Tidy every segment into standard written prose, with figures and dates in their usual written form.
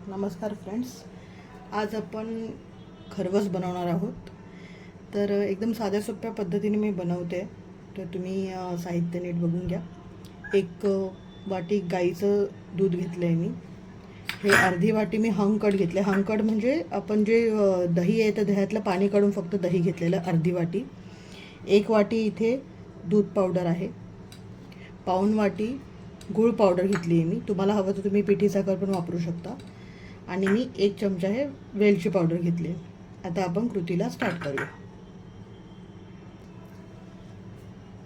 नमस्कार फ्रेंड्स, आज आपण खरवस बनवणार आहोत. तर एकदम साध्या सोप्या पद्धतीने मी बनवते. तर तुम्ही साहित्य नीट बघून घ्या. एक वाटी गाईचं दूध घेतलं आहे मी. हे अर्धी वाटी मी हंकड घेतलं. हंकड म्हणजे आपण जे दही आहे तर दह्यातलं पाणी काढून फक्त दही घेतलेलं अर्धी वाटी. एक वाटी इथे दूध पावडर आहे. पाऊण वाटी गूळ पावडर घेतली आहे मी. तुम्हाला हवं तर तुम्ही पिठी साखर पण वापरू शकता. आणि मी 1 चमचा हे वेलची पावडर घेतली. आता आपण कृतीला स्टार्ट करूया.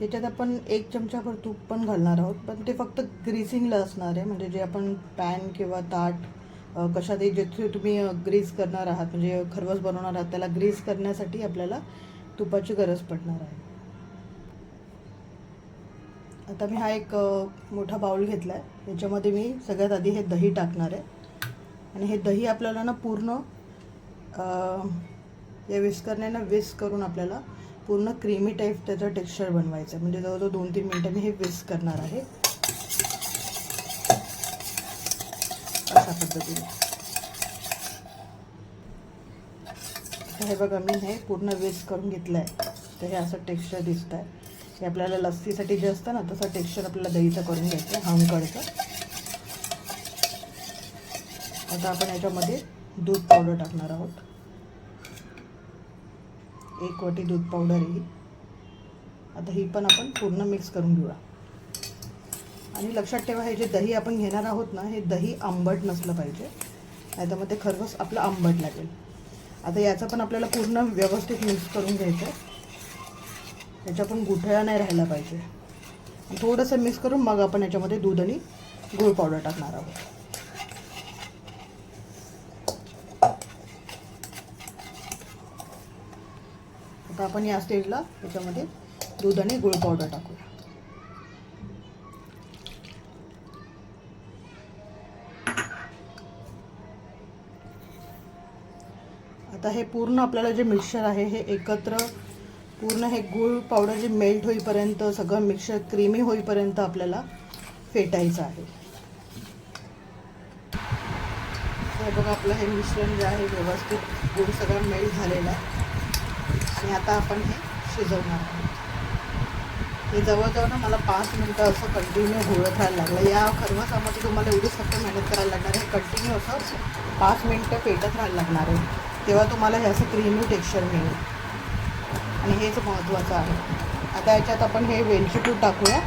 याच्यात आपण 1 चमचाभर तूप पण घालणार आहोत, पण ते फक्त ग्रीसिंगला असणार आहे. म्हणजे जे आपण पॅन किंवा ताट कशातही जिथे तुम्ही ग्रीस करणार आहात, म्हणजे खरवस बनवणार आहात, त्याला ग्रीस करण्यासाठी आपल्याला तुपाची गरज पडणार आहे. आता मी हा एक मोठा बाउल घेतला आहे. याच्यामध्ये मी सगळ्यात आधी हे दही टाकणार आहे. आणि हे दही आपल्याला ना पूर्ण या विस्करने ना विस्क करून आपल्याला पूर्ण क्रीमी टाईप त्याचं टेक्स्चर बनवायचं आहे. म्हणजे जवळजवळ 2-3 मिनटं मी हे विस्क करणार आहे अशा पद्धतीने. हे बघा, मी हे पूर्ण विस्क करून घेतलं आहे. तर हे असं टेक्स्चर दिसतं आहे. हे आपल्याला लस्सीसाठी जे असतं ना तसं टेक्स्चर आपल्याला दहीचं करून घ्यायचं आहे, हंकडचं. आता आपण याच्यामध्ये दूध पावडर टाकणार आहोत. 1 वाटी दूध पावडर ही. आता ही पण आपण पूर्ण मिक्स करून घेऊया. आणि लक्षात ठेवा, हे जे दही आपण घेणार आहोत ना, हे दही आंबट नसलं पाहिजे, नाहीतर मग ते खरवस आपलं आंबट लागेल. आता याचं पण आपल्याला पूर्ण व्यवस्थित मिक्स करून घ्यायचं आहे. याच्या पण गुठळ्या नाही राहायला पाहिजे. थोडंसं मिक्स करून मग आपण याच्यामध्ये दूध आणि गूळ पावडर टाकणार आहोत. आता आपण या स्टेजला याच्यामध्ये दूध आणि गूळ पावडर टाकूया. आता हे पूर्ण आपल्याला जे मिक्सचर आहे हे एकत्र पूर्ण हे गूळ पावडर जे मेल्ट होईपर्यंत, सगळं मिक्सचर क्रीमी होईपर्यंत आपल्याला फेटायचं आहे. तर बघा, आपलं हे मिश्रण जे आहे व्यवस्थित गूळ सगळं मेल्ट झालेलं आहे. आणि आता आपण हे शिजवणार आहोत. हे जवळजवळ ना मला 5 मिनटं असं कंटिन्यू घोळत राहायला लागलं. या खरवसामध्ये तुम्हाला एवढीच फक्त मेहनत करायला लागणार आहे. कंटिन्यू असं 5 मिनटं पेटत राहायला लागणार आहे. तेव्हा तुम्हाला हे असं क्रीमी टेक्स्चर मिळेल. आणि हेच महत्त्वाचं आहे. आता याच्यात आपण हे वेलची पूड टाकूया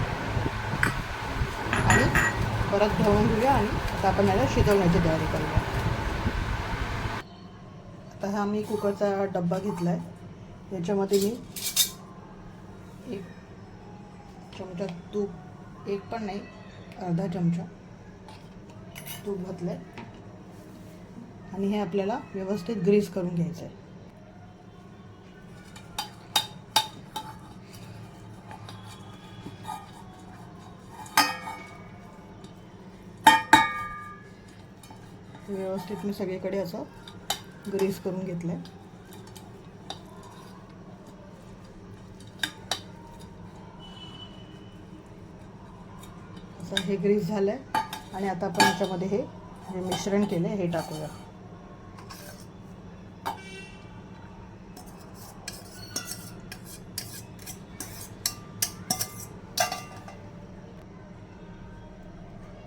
आणि परत ढवळून घेऊया. आणि आता आपण याला शिजवण्याची तयारी करूया. आता हा मी कुकरचा डब्बा घेतला आहे. याच्यामध्ये मी 1 चमचा तूप, 1 पण नाही, अर्धा चमचा तूप घातलं आहे. आणि हे आपल्याला व्यवस्थित ग्रीस करून घ्यायचं आहे. व्यवस्थित मी सगळीकडे असं ग्रीस करून घेतलं आहे. असं हे ग्रीस झालं आहे. आणि आता आपण याच्यामध्ये हे जे मिश्रण केलं आहे हे टाकूया.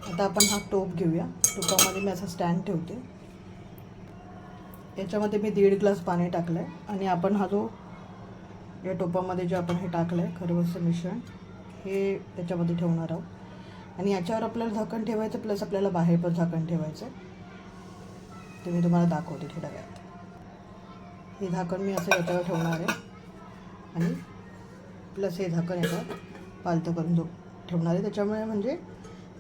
आता आपण हा टोप घेऊया. टोपामध्ये मी असं स्टँड ठेवते. याच्यामध्ये मी 1.5 ग्लास पाणी टाकलं आहे. आणि आपण हा जो या टोपामध्ये जे आपण हे टाकलं आहे खरवसचं मिश्रण, हे त्याच्यामध्ये ठेवणार आहोत. आणि याच्यावर आपल्याला झाकण ठेवायचं, प्लस आपल्याला बाहेर पण झाकण ठेवायचं आहे. ते मी तुम्हाला दाखवते थोड्या वेळात. हे झाकण मी असं याच्यावर ठेवणार आहे. आणि प्लस हे झाकण याच्यावर पालतं करून ठेवणार आहे. त्याच्यामुळे म्हणजे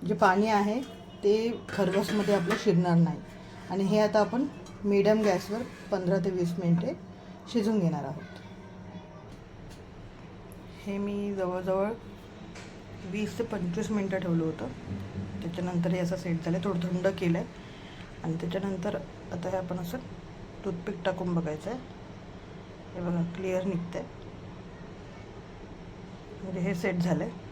जे पाणी आहे ते खरवसमध्ये आपलं शिरणार नाही. आणि हे आता आपण मीडियम गॅसवर 15 ते 20 मिनिटे शिजवून घेणार आहोत. हे मी जवळजवळ 20 ते 25 मिनटं ठेवलं होतं. त्याच्यानंतर हे असं सेट झालं. थोडं थंड केलं आहे. आणि त्याच्यानंतर आता हे आपण असं टूथपिक टाकून बघायचं आहे. हे बघा, क्लिअर निघतं आहे. म्हणजे हे सेट झालं आहे.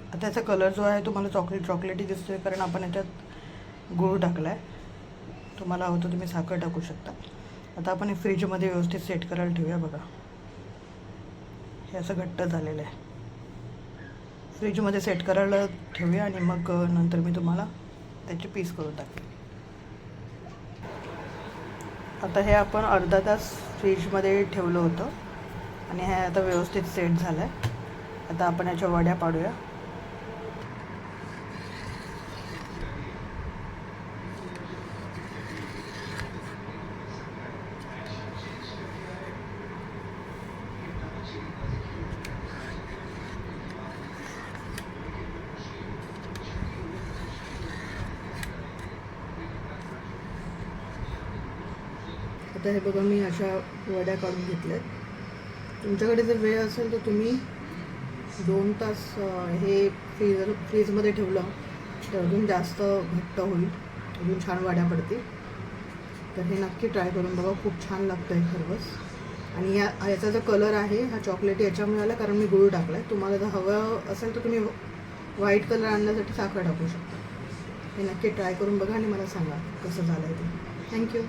आता त्याचा कलर जो आहे तुम्हाला चॉकलेटी दिसतोय, कारण आपण याच्यात गूळ टाकला आहे. तुम्हाला हवं तर तुम्ही साखर टाकू शकता. आता आपण हे फ्रीजमध्ये व्यवस्थित सेट करायला ठेवूया. बघा हे असं घट्ट झालेलं आहे. फ्रीजमध्ये सेट करायला ठेवूया आणि मग नंतर मी तुम्हाला त्याचे पीस करून टाकेन. आता हे आपण अर्धा तास फ्रीजमध्ये ठेवलं होतं आणि हे आता व्यवस्थित सेट झालं आहे. आता आपण याच्या वड्या पाडूया. आता हे बघा मी अशा वड्या काढून घेतल्यात. तुमच्याकडे जर वेळ असेल तर तुम्ही 2 तास हे फ्रीजमध्ये ठेवलं तर अजून जास्त घट्ट होईल, अजून छान वड्या पडतील. तर हे नक्की ट्राय करून बघा, खूप छान लागतं आहे खरवस. आणि याचा जो कलर आहे हा चॉकलेटी याच्यामुळे आला कारण मी गूळ टाकला आहे. तुम्हाला जर हवं असेल तर तुम्ही व्हाईट कलर आणण्यासाठी साखर टाकू शकता. हे नक्की ट्राय करून बघा आणि मला सांगा कसं झालं आहे ते. थँक्यू.